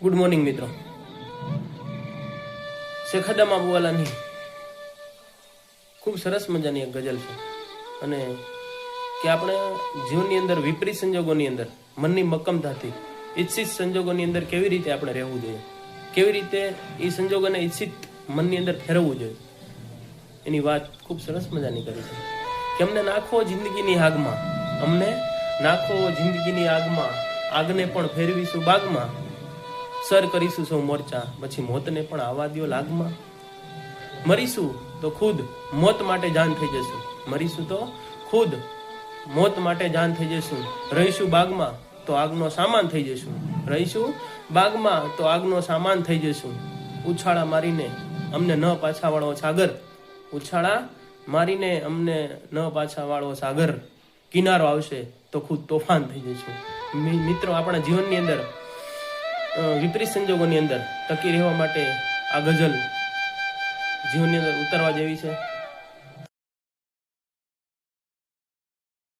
Good morning મિત્રો. શેખાદમ આબુવાલાની ખૂબ સરસ મજાની એક ગઝલ છે અને કે આપણે જીવનની અંદર વિપરીત સંજોગોની અંદર મનની મક્કમતાથી ઈચ્છિત સંજોગોની અંદર કેવી રીતે આપણે રહેવું જોઈએ, કેવી રીતે એ સંજોગોને ઈચ્છિત મનની અંદર ફેરવવું જોઈએ, એની વાત ખૂબ સરસ મજાની કરી છે કે અમને નાખો જિંદગીની આગમાં, અમને નાખો જિંદગીની આગમાં, આગને પણ ફેરવીશું બાગમાં, સર કરીશું સૌ મોરચા, પછી મોતને પણ આવા દ્યો લાગમાં. મરીશું તો ખુદ મોત માટે જાન થઈ જશું, મરીશું તો ખુદ મોત માટે જાન થઈ જશું. રહીશું બાગમાં તો આગનો સામાન થઈ જશું, રહીશું બાગમાં તો આગનો સામાન થઈ જશું. ઉછાળા મારીને અમને ન પાછા વાળો સાગર, ઉછાળા મારીને અમને ન પાછા વાળો સાગર, કિનારો આવશે તો ખુદ તોફાન થઈ જશું. મિત્રો, આપણા જીવનની અંદર વિપરીત સંજોગોની અંદર ટકી રહેવા માટે આ ગઝલ જીવનની અંદર ઉતારવા જેવી છે.